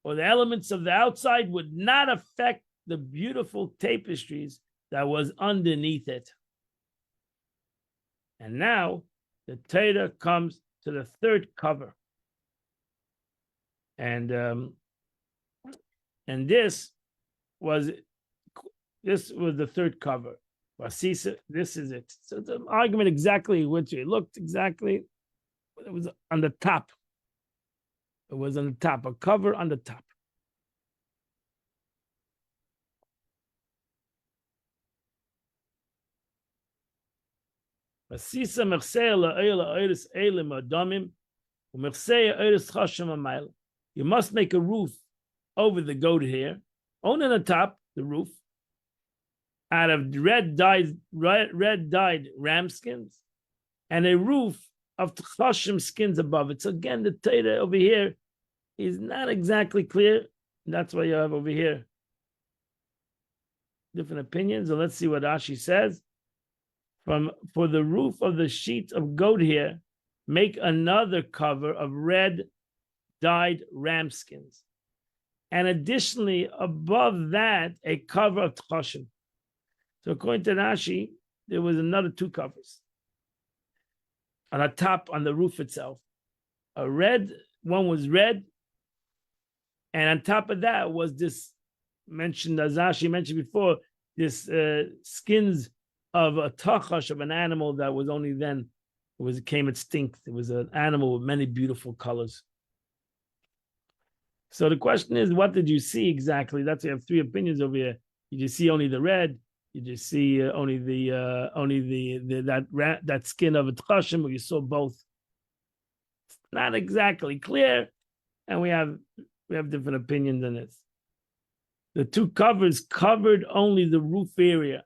or the elements of the outside would not affect the beautiful tapestries that was underneath it. And now the Torah comes to the 3rd cover. And this was the 3rd cover. Vasisa, this is it. So the argument exactly which it looked exactly. It was on the top. It was on the top, a cover on the top. Vasisa mechseya la'oil ha'oris elim adamim u'mechseya ha'oris chashem ha'mayl. You must make a roof over the goat hair, on the top, the roof, out of red dyed ram skins, and a roof of chashim skins above it. So again, the Torah over here is not exactly clear. That's why you have over here different opinions. And let's see what Rashi says. For the roof of the sheet of goat hair, make another cover of red dyed ram skins, and additionally above that a cover of tchashim. So according to Rashi, there was another 2 covers on the top, on the roof itself. One was red, and on top of that was this mentioned, as Rashi mentioned before, this skins of a tachash of an animal that was only then, it came extinct. It was an animal with many beautiful colors. So the question is, what did you see exactly? That's, you have three opinions over here. Did you see only the red? Did you see only that skin of a tchashim, or you saw both? It's not exactly clear, and we have different opinions on this. The two covers covered only the roof area.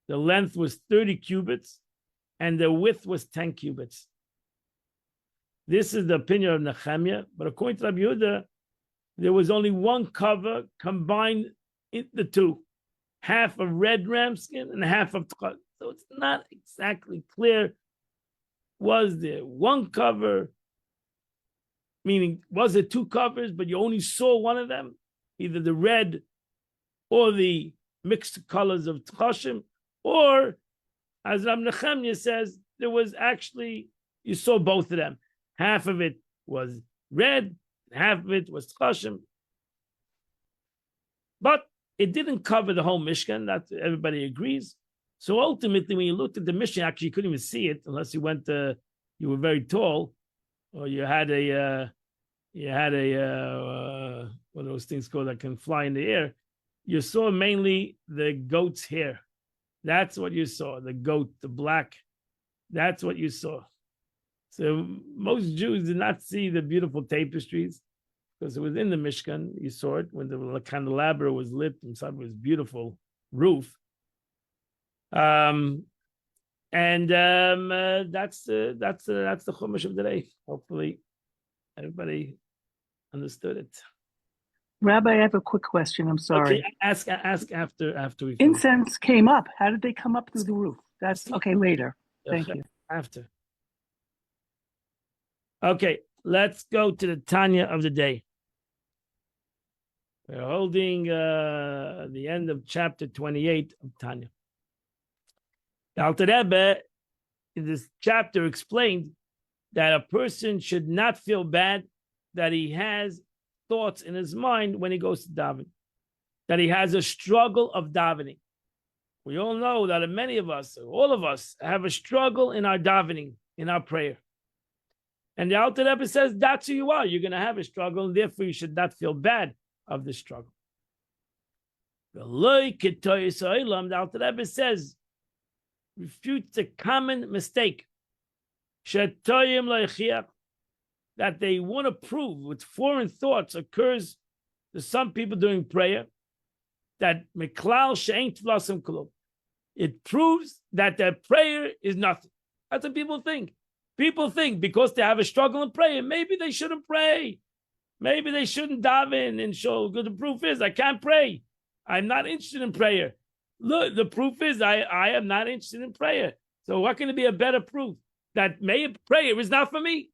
The length was 30 cubits, and the width was 10 cubits. This is the opinion of Nehemiah, but according to Rabbi Yehuda, there was only one cover combined in the two, half of red ram skin and half of tchashim. So it's not exactly clear. Was there one cover? Meaning, was it two covers, but you only saw one of them, either the red or the mixed colors of tchashim, or, as Rab Nechemia says, there was actually, you saw both of them. Half of it was red, half of it was tchashim. But it didn't cover the whole Mishkan, that everybody agrees. So ultimately, when you looked at the Mishkan, actually you couldn't even see it unless you went you were very tall, or you had one of those things called that can fly in the air. You saw mainly the goat's hair. That's what you saw, the goat, the black. That's what you saw. So most Jews did not see the beautiful tapestries because it was in the Mishkan. You saw it when the candelabra was lit inside was beautiful roof. That's the Chumash of the day. Hopefully, everybody understood it. Rabbi, I have a quick question. I'm sorry. Okay, ask after we. Incense came up. How did they come up through the roof? That's okay. Later. Thank you. After. Okay, let's go to the Tanya of the day. We're holding the end of chapter 28 of Tanya. The Alter Rebbe in this chapter explained that a person should not feel bad that he has thoughts in his mind when he goes to daven, that he has a struggle of davening. We all know that many of us, all of us, have a struggle in our davening, in our prayer. And the Alter Rebbe says that's who you are. You're going to have a struggle, and therefore you should not feel bad of the struggle. The Alter Rebbe says, refutes a common mistake that they want to prove with foreign thoughts occurs to some people during prayer, that it proves that their prayer is nothing. That's what people think. People think because they have a struggle in prayer, maybe they shouldn't pray. Maybe they shouldn't daven and show. The proof is I can't pray. I'm not interested in prayer. Look, the proof is I am not interested in prayer. So what can it be a better proof that prayer is not for me?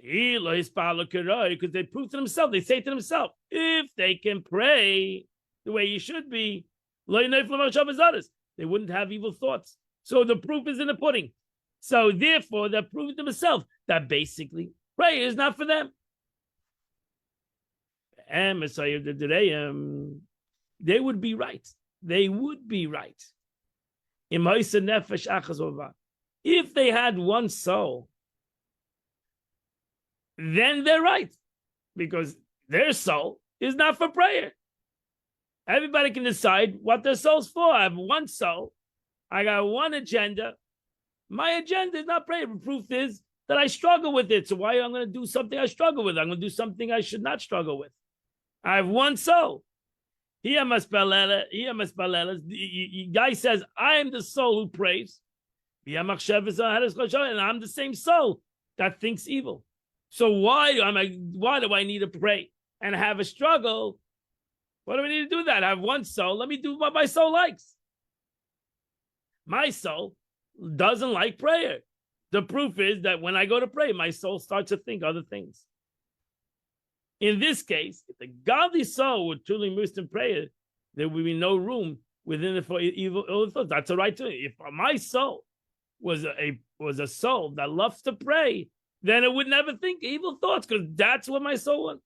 Because they prove to themselves, they say to themselves, if they can pray the way you should be, they wouldn't have evil thoughts. So the proof is in the pudding. So therefore, they're proving to themselves that basically prayer is not for them. And they would be right. They would be right. If they had one soul, then they're right, because their soul is not for prayer. Everybody can decide what their soul's for. I have one soul. I got one agenda. My agenda is not prayer. The proof is that I struggle with it. So why am I going to do something I struggle with? I'm going to do something I should not struggle with. I have one soul. The guy says, I am the soul who prays. And I'm the same soul that thinks evil. So why do I need to pray and have a struggle? What do we need to do that? I have one soul. Let me do what my soul likes. My soul doesn't like prayer. The proof is that when I go to pray, my soul starts to think other things. In this case, if the godly soul would truly immerse in prayer, there would be no room within it for evil thoughts. That's a right to it. If my soul was a soul that loves to pray, then it would never think evil thoughts, because that's what my soul wants.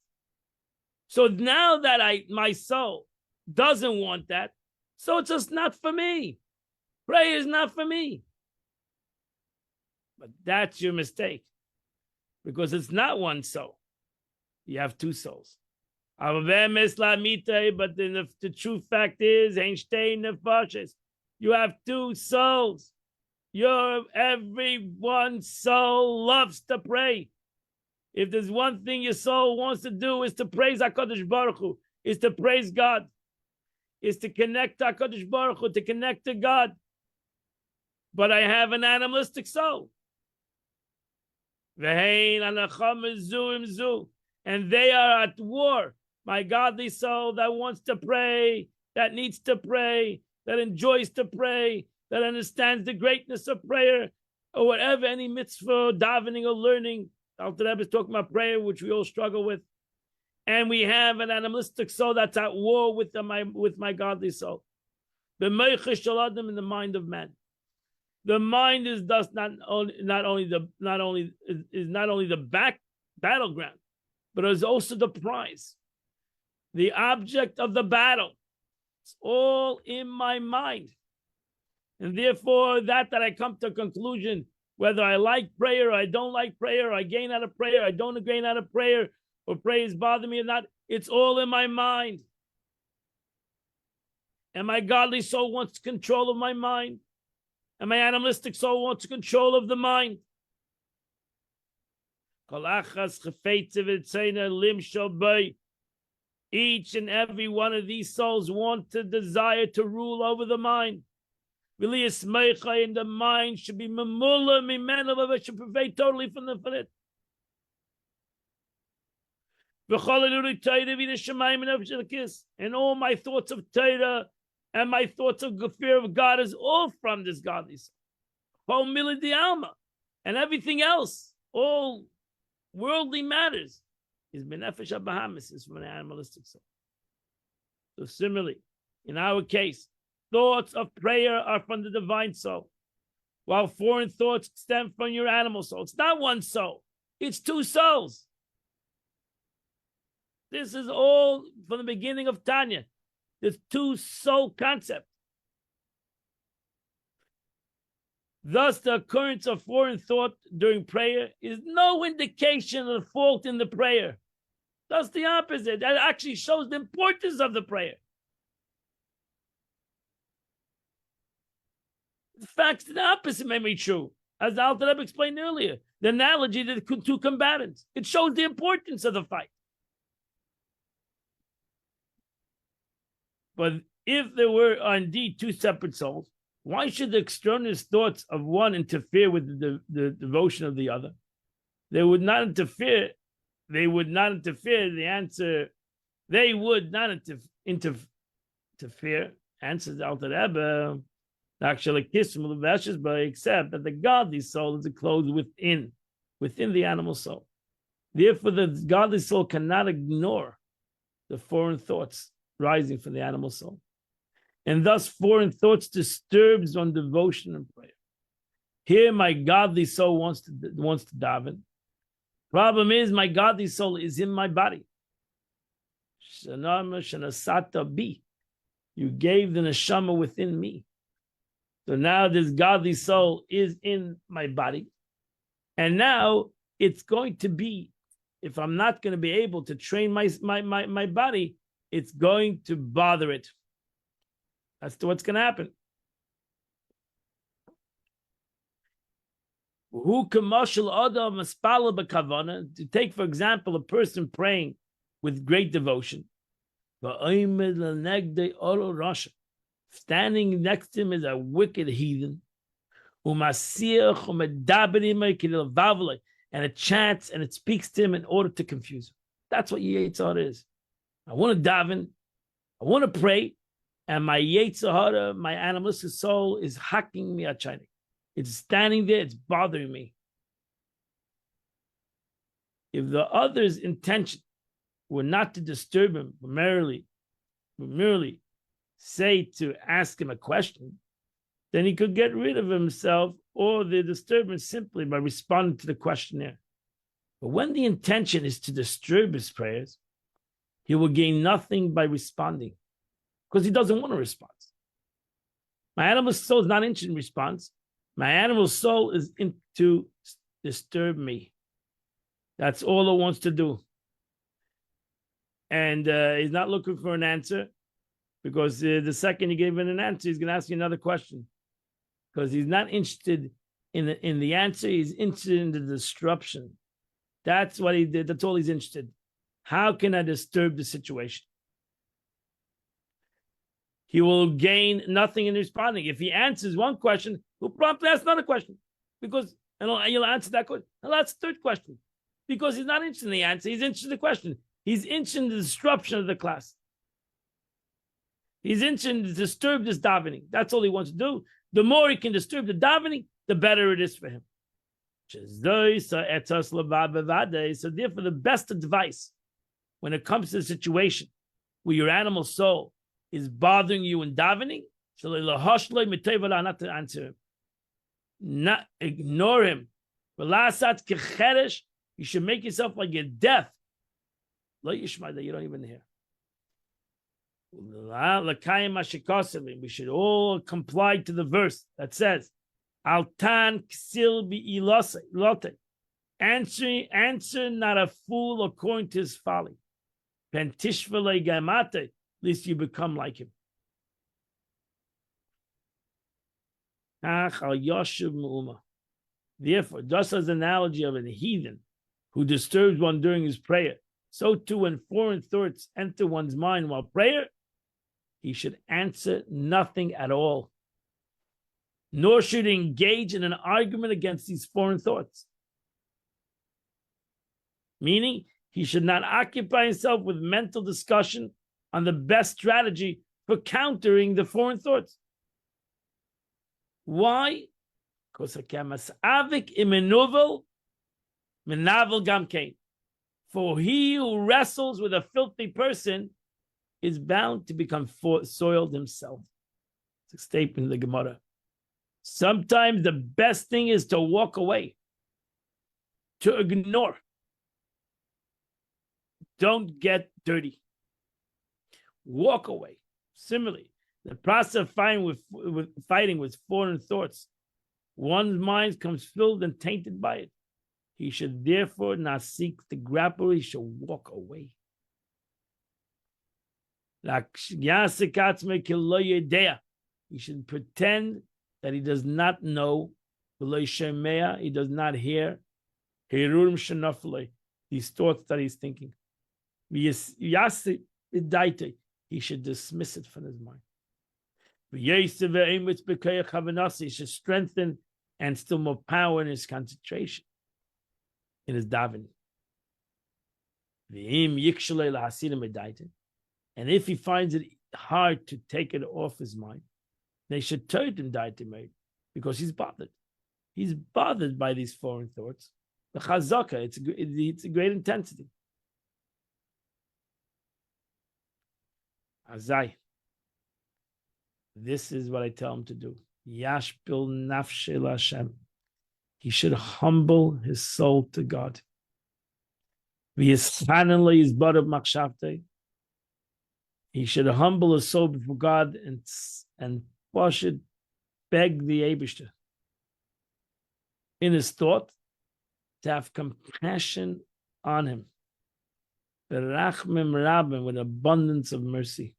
So now that my soul doesn't want that, So it's just not for me. Prayer is not for me. But that's your mistake. Because it's not one soul. You have two souls. But the true fact is, you have two souls. Everyone's soul loves to pray. If there's one thing your soul wants to do, is to praise HaKadosh Baruch Hu, is to praise God, is to connect to HaKadosh Baruch Hu, to connect to God. But I have an animalistic soul. And they are at war. My godly soul that wants to pray, that needs to pray, that enjoys to pray, that understands the greatness of prayer, or whatever, any mitzvah, davening, or learning. Alter Rebbe is talking about prayer, which we all struggle with. And we have an animalistic soul that's at war with my godly soul. The meichesh shaladam in the mind of man. The mind is thus not only the battleground, but is also the prize, the object of the battle. It's all in my mind, and therefore that I come to a conclusion whether I like prayer or I don't like prayer, or I gain out of prayer, I don't gain out of prayer, or prayer is bothering me or not. It's all in my mind, and my godly soul wants control of my mind. And my animalistic soul wants control of the mind. Each and every one of these souls want to desire to rule over the mind. And the mind should be memula mimena, should pervade totally from it. And all my thoughts of Torah and my thoughts of the fear of God is all from this godly soul. And everything else, all worldly matters, is benefesh habahamis, is from an animalistic soul. So similarly, in our case, thoughts of prayer are from the divine soul, while foreign thoughts stem from your animal soul. It's not one soul, it's two souls. This is all from the beginning of Tanya. There's two soul concept. Thus, the occurrence of foreign thought during prayer is no indication of fault in the prayer. That's the opposite. That actually shows the importance of the prayer. The facts, the opposite may be true. As the Alter Rebbe explained earlier, the analogy to the two combatants. It shows the importance of the fight. But if there were indeed two separate souls, why should the extraneous thoughts of one interfere with the devotion of the other? They would not interfere. They would not interfere. The answer, they would not interfere. Answers Alter Rebbe, actually kiss except that the godly soul is enclosed within the animal soul. Therefore, the godly soul cannot ignore the foreign thoughts rising from the animal soul. And thus foreign thoughts disturbs on devotion and prayer. Here my godly soul wants to daven. Problem is my godly soul is in my body. You gave the neshama within me. So now this godly soul is in my body. And now it's going to be, if I'm not going to be able to train my body, it's going to bother it. That's what's going to happen. To take, for example, a person praying with great devotion. Standing next to him is a wicked heathen. And it chants and it speaks to him in order to confuse him. That's what Yetzer Hara is. I want to daven, I want to pray, and my Yetzer Hara, my animalistic soul, is hacking me at China. It's standing there, it's bothering me. If the other's intention were not to disturb him, but merely say to ask him a question, then he could get rid of himself or the disturbance simply by responding to the questionnaire. But when the intention is to disturb his prayers, he will gain nothing by responding because he doesn't want to respond. My animal soul is not interested in response. My animal soul is in to disturb me. That's all it wants to do. And he's not looking for an answer, because the second you give him an answer, he's going to ask you another question. Because he's not interested in the answer, he's interested in the disruption. That's what he did. That's all he's interested. How can I disturb the situation? He will gain nothing in responding. If he answers one question, he'll promptly ask another question, because you'll answer that question. He'll ask the third question, because he's not interested in the answer. He's interested in the question. He's interested in the disruption of the class. He's interested in to disturb this davening. That's all he wants to do. The more he can disturb the davening, the better it is for him. So therefore, the best advice when it comes to the situation where your animal soul is bothering you in davening, not to answer him, not ignore him. You should make yourself like you're deaf. You don't even hear. We should all comply to the verse that says, Altan ksil bi answer not a fool according to his folly. Pentishvele gamate, least you become like him. Therefore, just as the analogy of a heathen who disturbs one during his prayer, so too when foreign thoughts enter one's mind while prayer, he should answer nothing at all, nor should he engage in an argument against these foreign thoughts. Meaning, he should not occupy himself with mental discussion on the best strategy for countering the foreign thoughts. Why? Because for he who wrestles with a filthy person is bound to become soiled himself. It's a statement in the Gemara. Sometimes the best thing is to walk away, to ignore. Don't get dirty. Walk away. Similarly, the process of fighting with foreign thoughts, one's mind comes filled and tainted by it. He should therefore not seek to grapple, he should walk away. He should pretend that he does not know, he does not hear these thoughts that he's thinking. He should dismiss it from his mind. He should strengthen and still more power in his concentration, in his davening. And if he finds it hard to take it off his mind, they should turn him daite, because he's bothered. He's bothered by these foreign thoughts. The chazaka, it's a great intensity. Azai. This is what I tell him to do. Yashpil nafshel Hashem. He should humble his soul to God. He should humble his soul before God and should beg the Eibishter in his thought to have compassion on him. With abundance of mercy.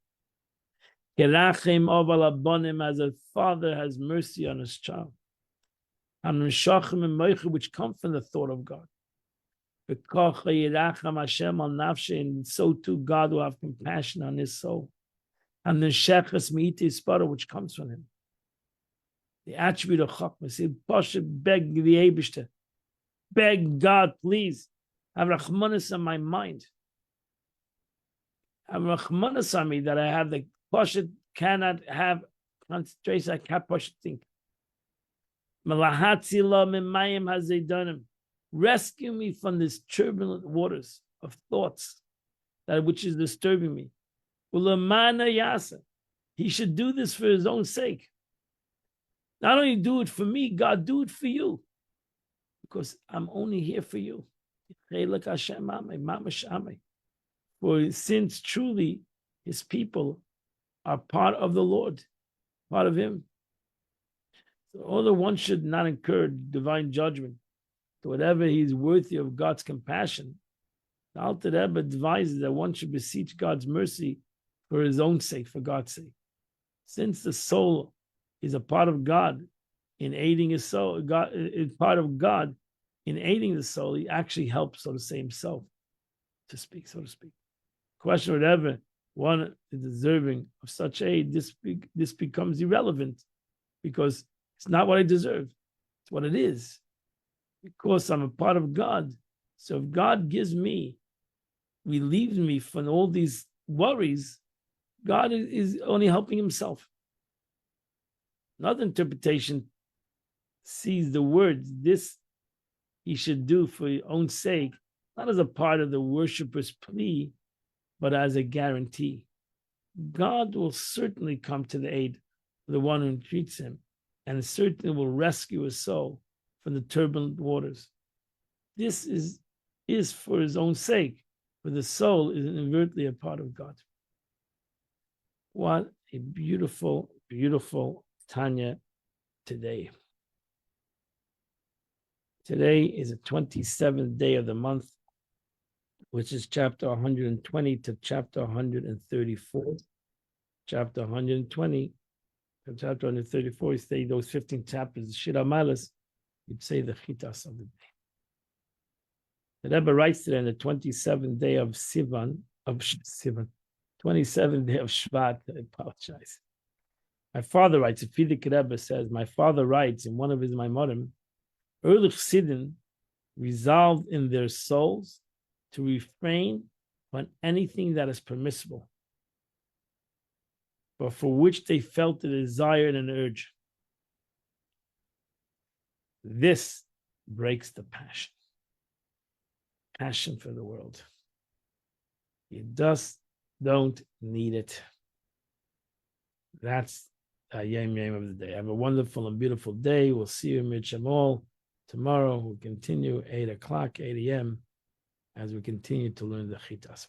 As a father has mercy on his child. Which come from the thought of God. And so too God will have compassion on his soul. And the sheches meiti which comes from him. The attribute of chokmah. He should beg the Eibishter. Beg God, please, have rachmanis on my mind. Have rachmanis on me that I have the Pasha cannot have concentration. I can't Pasha think. Rescue me from this turbulent waters of thoughts that which is disturbing me. He should do this for his own sake. Not only do it for me, God, do it for you. Because I'm only here for you. For since truly his people are part of the Lord, part of him, So although one should not incur divine judgment to whatever he is worthy of God's compassion, the Alter Rebbe advises that one should beseech God's mercy for his own sake, for God's sake. Since the soul is a part of God in aiding his soul, God is part of God in aiding the soul, he actually helps, so to say, himself, so to speak. Question whatever one is deserving of such aid, this becomes irrelevant because it's not what I deserve. It's what it is. Because I'm a part of God. So if God relieves me from all these worries, God is only helping himself. Another interpretation sees the words, this he should do for your own sake, not as a part of the worshipper's plea, but as a guarantee. God will certainly come to the aid of the one who entreats him, and certainly will rescue his soul from the turbulent waters. This is for his own sake, for the soul is inadvertently a part of God. What a beautiful, beautiful Tanya today. Today is the 27th day of the month, which is chapter 120 to chapter 134. Chapter 120 to chapter 134, you say those 15 chapters, Shira Malas, you'd say the Chitas of the day. The Rebbe writes today on the 27th day of Sivan, 27th day of Shvat, I apologize. My father writes, if Fidik Rebbe says, my father writes in one of his Maimorim, early Chassidim resolved in their souls to refrain from anything that is permissible, but for which they felt a desire and an urge. This breaks the passion for the world. You just don't need it. That's a yam of the day. Have a wonderful and beautiful day. We'll see you in Midshamal tomorrow. We'll continue 8 o'clock, 8 a.m. as we continue to learn the Chitas.